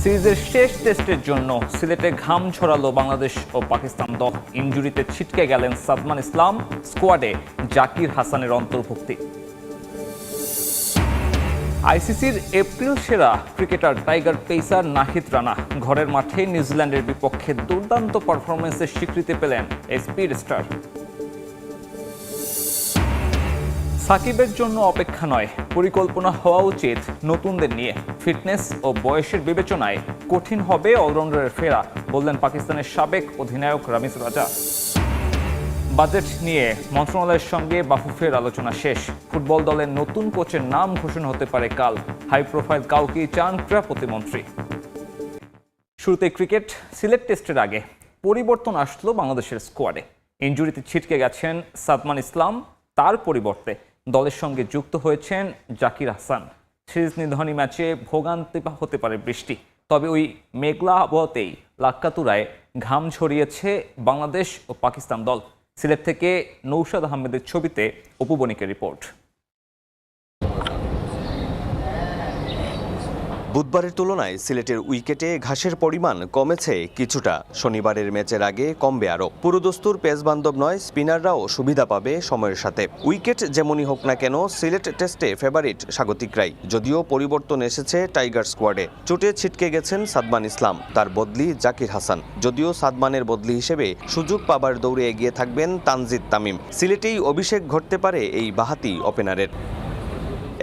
সিরিজের শেষ টেস্টের জন্য সিলেটে ঘাম ছড়ালো বাংলাদেশ ও পাকিস্তান দল। ইনজুরিতে ছিটকে গেলেন সাদমান ইসলাম, স্কোয়াডে জাকির হাসানের অন্তর্ভুক্তি। আইসিসির এপ্রিল সেরা cricketer tiger pacer Nahid Rana ঘরের মাঠে নিউজিল্যান্ডের বিপক্ষে দুর্দান্ত পারফরমেন্সের স্বীকৃতি পেলেন এই স্পিড স্টার। সাকিবের জন্য অপেক্ষা নয়, পরিকল্পনা হওয়া উচিত নতুনদের নিয়ে। ফিটনেস ও বয়সের বিবেচনায় কঠিন হবে অলরাউন্ডারের ফেরা, বললেন পাকিস্তানের সাবেক অধিনায়ক রামিজ রাজা। বাজেট নিয়ে মন্ত্রণালয়ের সঙ্গে বাফুফের আলোচনা শেষ। ফুটবল দলের নতুন কোচের নাম ঘোষণা হতে পারে কাল। হাই প্রোফাইল কাউকেই চান ক্রীড়া প্রতিমন্ত্রী। শুরুতে ক্রিকেট। সিলেট টেস্টের আগে পরিবর্তন আসলো বাংলাদেশের স্কোয়াডে। ইনজুরিতে ছিটকে গেছেন সাদমান ইসলাম, তার পরিবর্তে দলের সঙ্গে যুক্ত হয়েছেন জাকির হাসান। সিরিজ নির্ধারণী ম্যাচে ভোগান্তি হতে পারে বৃষ্টি, তবে ওই মেঘলা আবহাওয়াতেই লাক্কাতুরায় ঘাম ছড়িয়েছে বাংলাদেশ ও পাকিস্তান দল। সিলেট থেকে নৌশাদ আহমেদের ছবিতে অপু বণিকের রিপোর্ট। বুধবারের তুলনায় সিলেটের উইকেটে ঘাসের পরিমাণ কমেছে কিছুটা। শনিবারের ম্যাচের আগে কমবে আরও। পুরোদস্তুর পেস বান্ধব নয়, স্পিনাররাও সুবিধা পাবে সময়ের সাথে। উইকেট যেমনই হোক না কেন, সিলেট টেস্টে ফেভারিট স্বাগতিকরাই। যদিও পরিবর্তন এসেছে টাইগার স্কোয়াডে। চোটে ছিটকে গেছেন সাদমান ইসলাম, তার বদলি জাকির হাসান। যদিও সাদমানের বদলি হিসেবে সুযোগ পাবার দৌড়ে এগিয়ে থাকবেন তানজিদ তামিম। সিলেটেই অভিষেক ঘটতে পারে এই বাঁহাতি ওপেনারের।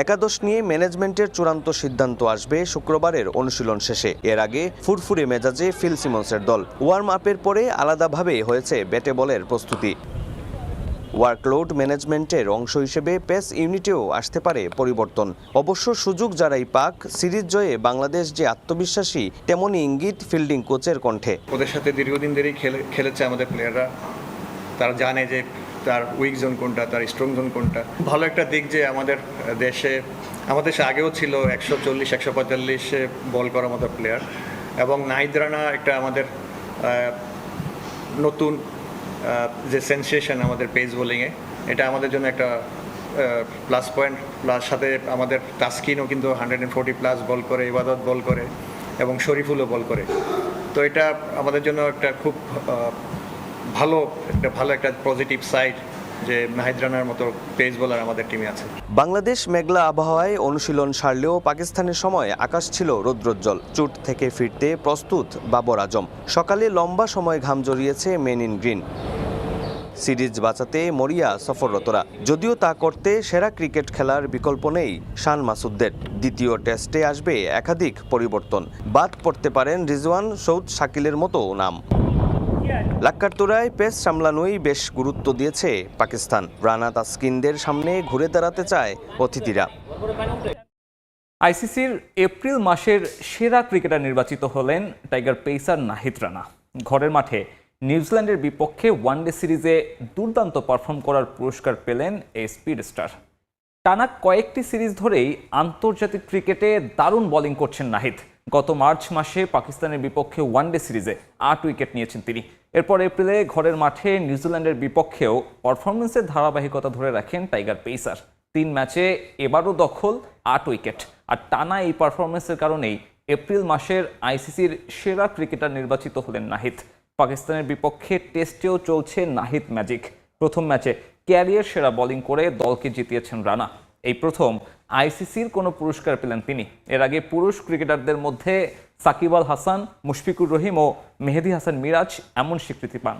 একাদশ নিয়ে ম্যানেজমেন্টের চূড়ান্ত সিদ্ধান্ত আসবে শুক্রবারের অনুশীলন শেষে। এর আগে ফুরফুরে মেজাজে ফিল সিমন্সের দল। ওয়ার্ম আপের পরে আলাদাভাবে হয়েছে ব্যাটে বলের প্রস্তুতি। ওয়ার্কলোড ম্যানেজমেন্টের অংশ হিসেবে পেস ইউনিটেও আসতে পারে পরিবর্তন। অবশ্য সুযোগ যারাই পাক, সিরিজ জয়ে বাংলাদেশ যে আত্মবিশ্বাসী, তেমনই ইঙ্গিত ফিল্ডিং কোচের কণ্ঠে। ওদের সাথে দীর্ঘদিন ধরেই খেলেছে আমাদের প্লেয়াররা, তারা জানে যে তার উইক জোন কোনটা, তার স্ট্রং জোন কোনটা। ভালো একটা দিক যে আমাদের দেশে আগেও ছিল 140-145 বল করার মতো প্লেয়ার, এবং নাহিদ রানা একটা আমাদের নতুন যে সেন্সেশন আমাদের পেস বোলিংয়ে, এটা আমাদের জন্য একটা প্লাস পয়েন্ট। প্লাস সাথে আমাদের তাসকিনও কিন্তু 140+ বল করে, ইবাদত বল করে, এবং শরীফুলও বল করে। তো এটা আমাদের জন্য একটা খুব ভালো একটা পজিটিভ সাইড যে নাহিদ রানার মতো পেস বোলার আমাদের টিমে আছে। বাংলাদেশ মেঘলা আবহাওয়ায় অনুশীলন সারলেও পাকিস্তানের সময় আকাশ ছিল রৌদ্রোজ্জ্বল। চোট থেকে ফিরতে প্রস্তুত বাবর আজম। সকালে লম্বা সময় ঘাম জড়িয়েছে মেন ইন গ্রিন। সিরিজ বাঁচাতে মরিয়া সফররতরা। যদিও তা করতে সেরা ক্রিকেট খেলার বিকল্প নেই শান মাসুদদের। দ্বিতীয় টেস্টে আসবে একাধিক পরিবর্তন। বাদ পড়তে পারেন রিজওয়ান, সৌদ, শাকিলের মতো নাম। লাক্কাতুরায় পেস সামলানোই বেশ গুরুত্ব দিয়েছে পাকিস্তান। রানা, তাসকিনদের সামনে ঘুরে দাঁড়াতে চায় অতিথিরা। আইসিসির এপ্রিল মাসের সেরা ক্রিকেটার নির্বাচিত হলেন টাইগার পেসার নাহিদ রানা। ঘরের মাঠে নিউজিল্যান্ডের বিপক্ষে ওয়ানডে সিরিজে দুর্দান্ত পারফর্ম করার পুরস্কার পেলেন এই স্পিড স্টার। টানা কয়েকটি সিরিজ ধরেই আন্তর্জাতিক ক্রিকেটে দারুণ বোলিং করছেন নাহিদ। গত মার্চ মাসে পাকিস্তানের বিপক্ষে ওয়ানডে সিরিজে 8 উইকেট নিয়েছেন তিনি। এরপর এপ্রিলে ঘরের মাঠে নিউজিল্যান্ডের বিপক্ষেও পারফরমেন্সের ধারাবাহিকতা ধরে রাখেন টাইগার পেসার। 3 ম্যাচে এবারও দখল, 8 উইকেট। আর টানা এই পারফরমেন্সের কারণেই এপ্রিল মাসের আইসিসির সেরা ক্রিকেটার নির্বাচিত হলেন নাহিদ। পাকিস্তানের বিপক্ষে টেস্টেও চলছে নাহিদ ম্যাজিক। প্রথম ম্যাচে ক্যারিয়ার সেরা বোলিং করে দলকে জিতিয়েছেন রানা। এই প্রথম আইসিসির কোনো পুরস্কার পেলেন তিনি। এর আগে পুরুষ ক্রিকেটারদের মধ্যে সাকিব আল হাসান, মুশফিকুর রহিম ও মেহেদী হাসান মিরাজ এমন স্বীকৃতি পান।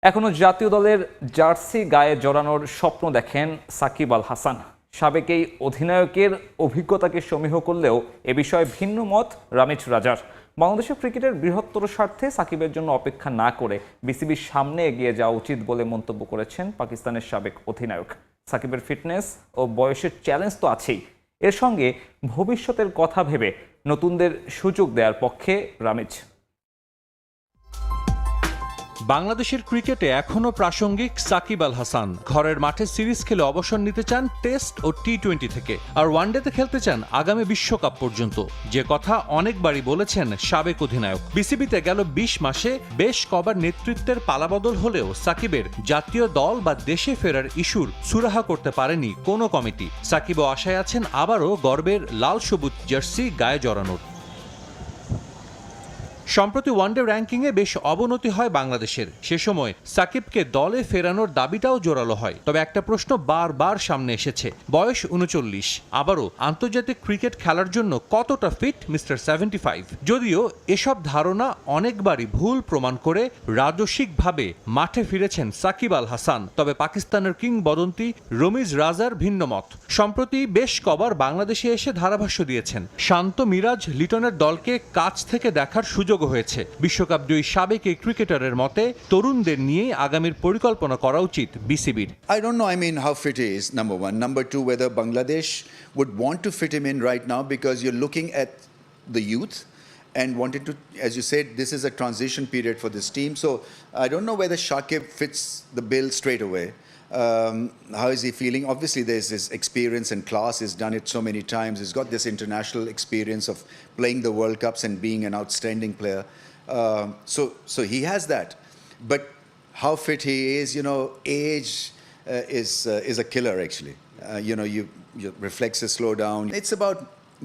এখনো জাতীয় দলের জার্সি গায়ে জড়ানোর স্বপ্ন দেখেন সাকিব আল হাসান। সাবেক এই অধিনায়কের অভিজ্ঞতাকে সমীহ করলেও এ বিষয়ে ভিন্ন মত রামিজ রাজার। বাংলাদেশের ক্রিকেটের বৃহত্তর স্বার্থে সাকিবের জন্য অপেক্ষা না করে বিসিবির সামনে এগিয়ে যাওয়া উচিত বলে মন্তব্য করেছেন পাকিস্তানের সাবেক অধিনায়ক। সাকিবের ফিটনেস ও বয়সের চ্যালেঞ্জ তো আছেই, এর সঙ্গে ভবিষ্যতের কথা ভেবে নতুনদের সুযোগ দেওয়ার পক্ষে রামিজ। বাংলাদেশের ক্রিকেটে এখনও প্রাসঙ্গিক সাকিব আল হাসান। ঘরের মাঠে সিরিজ খেলে অবসর নিতে চান টেস্ট ও টি-20 থেকে, আর ওয়ানডেতে খেলতে চান আগামী বিশ্বকাপ পর্যন্ত, যে কথা অনেকবারই বলেছেন সাবেক অধিনায়ক। বিসিবিতে গেল 20 মাসে বেশ কবার নেতৃত্বের পালাবদল হলেও সাকিবের জাতীয় দল বা দেশে ফেরার ইস্যুর সুরাহা করতে পারেনি কোনো কমিটি। সাকিবও আশায় আছেন আবারও গর্বের লাল সবুজ জার্সি গায়ে জড়ানোর। সম্প্রতি ওয়ানডে র্যাঙ্কিংয়ে বেশ অবনতি হয় বাংলাদেশের। সে সময় সাকিবকে দলে ফেরানোর দাবিটাও জোরালো হয়। তবে একটা প্রশ্ন বারবার সামনে এসেছে, বয়স 39, আবারও আন্তর্জাতিক ক্রিকেট খেলার জন্য কতটা ফিট মিস্টার 75? যদিও এসব ধারণা অনেকবারই ভুল প্রমাণ করে রাজস্বিকভাবে মাঠে ফিরেছেন সাকিব আল হাসান। তবে পাকিস্তানের কিংবদন্তি রমিজ রাজার ভিন্ন মত। সম্প্রতি বেশ কবার বাংলাদেশে এসে ধারাভাষ্য দিয়েছেন। শান্ত মিরাজ লিটনের দলকে কাছ থেকে দেখার সুযোগ হয়েছে। বিশ্বকাপ জয়ী সাবেক এই ক্রিকেটারের মতে তরুণদের নিয়ে আগামীর পরিকল্পনা করা উচিত বিসিবির। I don't know, I mean, how fit he is, number one. Number two, whether Bangladesh would want to fit him in right now, because you're looking at the youth and wanted to, as you said, this is a transition period for this team. So I don't know whether Shakib fits the bill straight away. How is he feeling? Obviously, there's his experience and class. He's done it so many times. He's got this international experience of playing the World Cups and being an outstanding player. So he has that. But how fit he is, you know, age is a killer, actually. You know, your reflexes slow down. It's about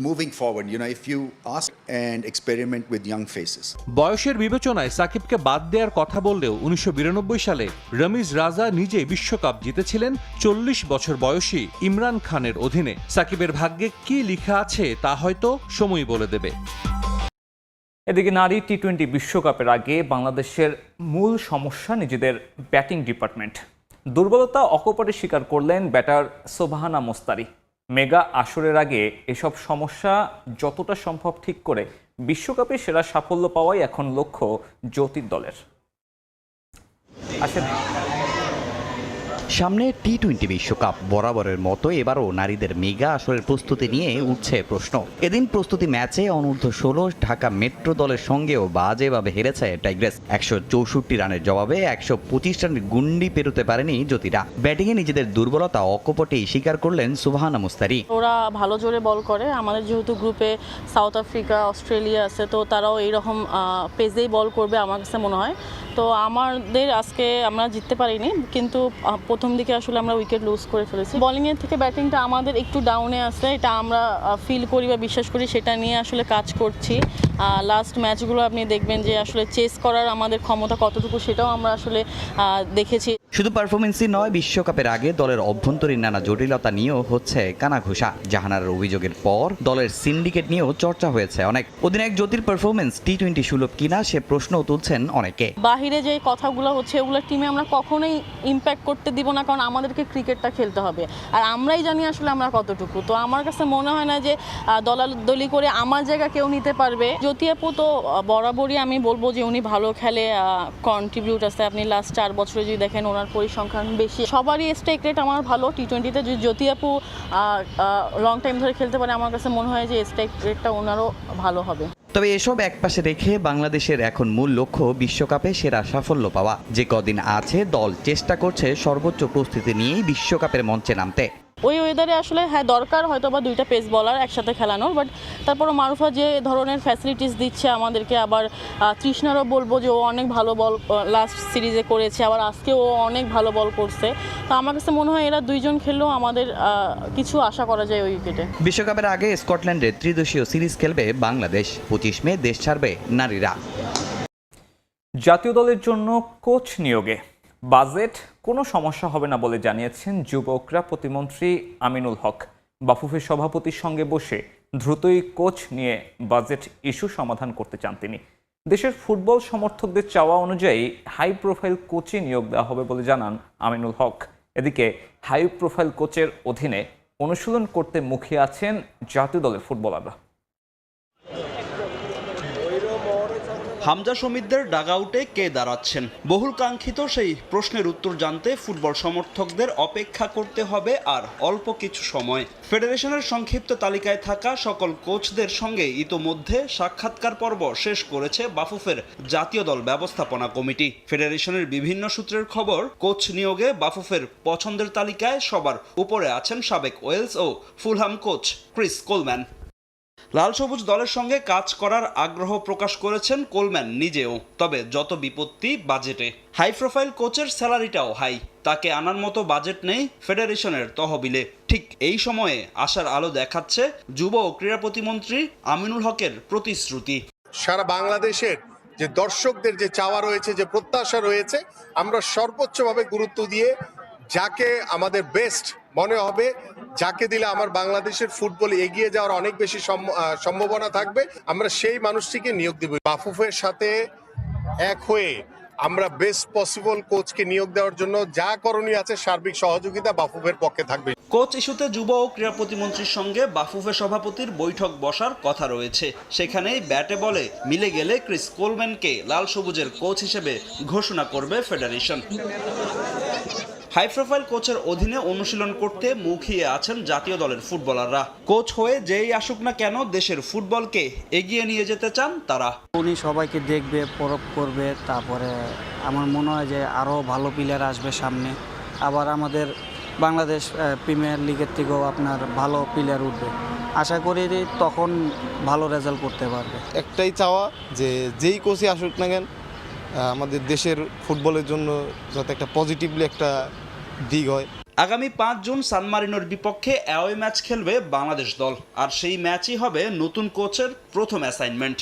moving forward, you know, if you ask and experiment with young faces. বয়সের বিবেচনায় সাকিবকে বাদ দেওয়ার কথা বললেও 1992 সালে রমিজ রাজা নিজে বিশ্বকাপ জিতেছিলেন 40 বছর বয়সী ইমরান খানের অধীনে। সাকিবের ভাগ্যে কি লেখা আছে তা হয়তো সময় বলে দেবে। এদিকে নারী টি-20 বিশ্বকাপের আগে বাংলাদেশের মূল সমস্যা নিজেদের ব্যাটিং ডিপার্টমেন্ট। দুর্বলতা অকপটে স্বীকার করলেন ব্যাটার সোবহানা মোস্তারি। মেগা আসরের আগে এসব সমস্যা যতটা সম্ভব ঠিক করে বিশ্বকাপে সেরা সাফল্য পাওয়াই এখন লক্ষ্য জ্যোতির দলের। আসেন সামনে টি-20 বিশ্বকাপ, বরাবরের মতো এবারও নারীদের মেগা আসরের প্রস্তুতি নিয়ে উঠছে প্রশ্ন। এদিন প্রস্তুতি ম্যাচে অনূর্ধ্ব 16 ঢাকা মেট্রো দলের সঙ্গেও বাজেভাবে হেরেছে টাইগ্রেস। 164 রানের জবাবে 125 রানের গুন্ডি পেরোতে পারেনি জ্যোতিরা। ব্যাটিংয়ে নিজেদের দুর্বলতা অকপটেই স্বীকার করলেন সুবহানা মুস্তারি। ওরা ভালো জোরে বল করে, আমাদের যেহেতু গ্রুপে সাউথ আফ্রিকা, অস্ট্রেলিয়া আছে, তো তারাও এইরকম পেজেই বল করবে আমার কাছে মনে হয়। তো আমাদের আজকে আমরা জিততে পারিনি, কিন্তু প্রথম দিকে আসলে আমরা উইকেট লুজ করে ফেলেছি। বোলিংয়ের থেকে ব্যাটিংটা আমাদের একটু ডাউনে আছে, এটা আমরা ফিল করি বা বিশ্বাস করি, সেটা নিয়ে আসলে কাজ করছি। লাস্ট ম্যাচগুলো আপনি দেখবেন যে আসলে চেস করার আমাদের ক্ষমতা কতটুকু, সেটাও আমরা আসলে দেখেছি। শুধু পারফরমেন্সই নয়, বিশ্বকাপের আগে দলের অভ্যন্তরীণ নানা জটিলতা নিয়েও হচ্ছে কানাঘুষা। জাহানার অভিযোগের পর দলের সিন্ডিকেট নিয়েও চর্চা হয়েছে অনেক। অধিনায়ক জ্যোতির পারফরমেন্স টি-20 সুলভ কিনা সে প্রশ্নও তুলছেন অনেকে। বাহিরে যে কথাগুলো হচ্ছে ওগুলো টিমে আমরা কখনোই ইম্প্যাক্ট করতে দিব না, কারণ আমাদেরকে ক্রিকেটটা খেলতে হবে, আর আমরাই জানি আসলে আমরা কতটুকু। তো আমার কাছে মনে হয় না যে দলাদলি করে আমার জায়গা কেউ নিতে পারবে। জ্যোতি আপু তো বরাবরই আমি বলবো যে উনি ভালো খেলে, কন্ট্রিবিউট আছে। আপনি লাস্ট 4 বছরে যদি দেখেন ওনার পরিসংখ্যান বেশি। সবারই স্ট্রাইক রেট আমার ভালো টি-20তে। যদি জ্যোতি আপু লং টাইম ধরে খেলতে পারে, আমার কাছে মনে হয় যে স্ট্রাইক রেটটা ওনারও ভালো হবে। তবে এসব একপাশে রেখে বাংলাদেশের এখন মূল লক্ষ্য বিশ্বকাপে সেরা সাফল্য পাওয়া। যে কদিন আছে দল চেষ্টা করছে সর্বোচ্চ প্রস্তুতি নিয়েই বিশ্বকাপের মঞ্চে নামতে। ওই ওয়েদারে আসলে হ্যাঁ দরকার হয়তো বা 2টা পেস বলার একসাথে খেলানোর, বাট তারপরও মারুফা যে ধরনের ফ্যাসিলিটিস দিচ্ছে আমাদেরকে, আবার তৃষ্ণারও বলবো যে ও অনেক ভালো বল লাস্ট সিরিজে করেছে, আবার আজকে ও অনেক ভালো বল করছে। তো আমার কাছে মনে হয় এরা দুইজন খেললেও আমাদের কিছু আশা করা যায় ওই উইকেটে। বিশ্বকাপের আগে স্কটল্যান্ডের ত্রিদেশীয় সিরিজ খেলবে বাংলাদেশ। 25 মে দেশ ছাড়বে নারীরা। জাতীয় দলের জন্য কোচ নিয়োগে বাজেট কোনো সমস্যা হবে না বলে জানিয়েছেন যুব ক্রীড়া প্রতিমন্ত্রী আমিনুল হক। বাফুফের সভাপতির সঙ্গে বসে দ্রুতই কোচ নিয়ে বাজেট ইস্যু সমাধান করতে চান তিনি। দেশের ফুটবল সমর্থকদের চাওয়া অনুযায়ী হাই প্রোফাইল কোচে নিয়োগ দেওয়া হবে বলে জানান আমিনুল হক। এদিকে হাই প্রোফাইল কোচের অধীনে অনুশীলন করতে মুখিয়ে আছেন জাতীয় দলের ফুটবলাররা। হামজা শমীদদের ডাগআউটে কে দাঁড়াচ্ছেন? বহুল কাঙ্ক্ষিত সেই প্রশ্নের উত্তর জানতে ফুটবল সমর্থকদের অপেক্ষা করতে হবে আর অল্প কিছু সময়। ফেডারেশনের সংক্ষিপ্ত তালিকায় থাকা সকল কোচদের সঙ্গে ইতোমধ্যে সাক্ষাৎকার পর্ব শেষ করেছে বাফুফের জাতীয় দল ব্যবস্থাপনা কমিটি। ফেডারেশনের বিভিন্ন সূত্রের খবর, কোচ নিয়োগে বাফুফের পছন্দের তালিকায় সবার উপরে আছেন সাবেক ওয়েলস ও ফুলহাম কোচ ক্রিস কোলম্যান। লাল সবুজ দলের সঙ্গে কাজ করার আগ্রহ প্রকাশ করেছেন কোলম্যান নিজেও। তবে যত বিপত্তি বাজেটে। হাই প্রোফাইল কোচের স্যালারিটাও হাই, তাকে আনার মতো বাজেট নেই ফেডারেশনের তহবিলে। ঠিক এই সময়ে আশার আলো দেখাচ্ছে যুব ও ক্রীড়া প্রতিমন্ত্রী আমিনুল হকের প্রতিশ্রুতি। সারা বাংলাদেশের যে দর্শকদের যে চাওয়া রয়েছে, যে প্রত্যাশা রয়েছে, আমরা সর্বোচ্চভাবে গুরুত্ব দিয়ে যাকে আমাদের বেস্ট মনে হবে, যাকে দিলে আমার বাংলাদেশের ফুটবল এগিয়ে যাওয়ার অনেক বেশি সম্ভাবনা থাকবে, আমরা সেই মানুষটিকে নিয়োগ দেব। বাফুফের সাথে এক হয়ে আমরা বেস্ট পসিবল কোচকে নিয়োগ দেওয়ার জন্য যা করণীয় আছে সার্বিক সহযোগিতা বাফুফের পক্ষে থাকবে। কোচ ইস্যুতে যুব ও ক্রীড়া প্রতিমন্ত্রীর সঙ্গে বাফুফে সভাপতির বৈঠক বসার কথা রয়েছে। সেখানেই ব্যাটে বলে মিলে গেলে ক্রিস কোলম্যানকে লাল সবুজের কোচ হিসেবে ঘোষণা করবে ফেডারেশন। হাই প্রোফাইল কোচের অধীনে অনুশীলন করতে মুখিয়ে আছেন জাতীয় দলের ফুটবলাররা। কোচ হয়ে যেই আসুক না কেন দেশের ফুটবলকে এগিয়ে নিয়ে যেতে চান তারা। উনি সবাইকে দেখবে, পরখ করবে, তারপরে আমার মনে হয় যে আরও ভালো প্লেয়ার আসবে সামনে। আবার আমাদের বাংলাদেশ প্রিমিয়ার লিগের থেকেও আপনার ভালো প্লেয়ার উঠবে। আশা করি তখন ভালো রেজাল্ট করতে পারবে। একটাই চাওয়া যে যেই কোচই আসুক না কেন আমাদের দেশের ফুটবলের জন্য যাতে একটা পজিটিভলি একটা দিক হয়। আগামী 5 জুন সান মারিনোর বিপক্ষে অ্যাওয়ে ম্যাচ খেলবে বাংলাদেশ দল, আর সেই ম্যাচই হবে নতুন কোচের প্রথম অ্যাসাইনমেন্ট।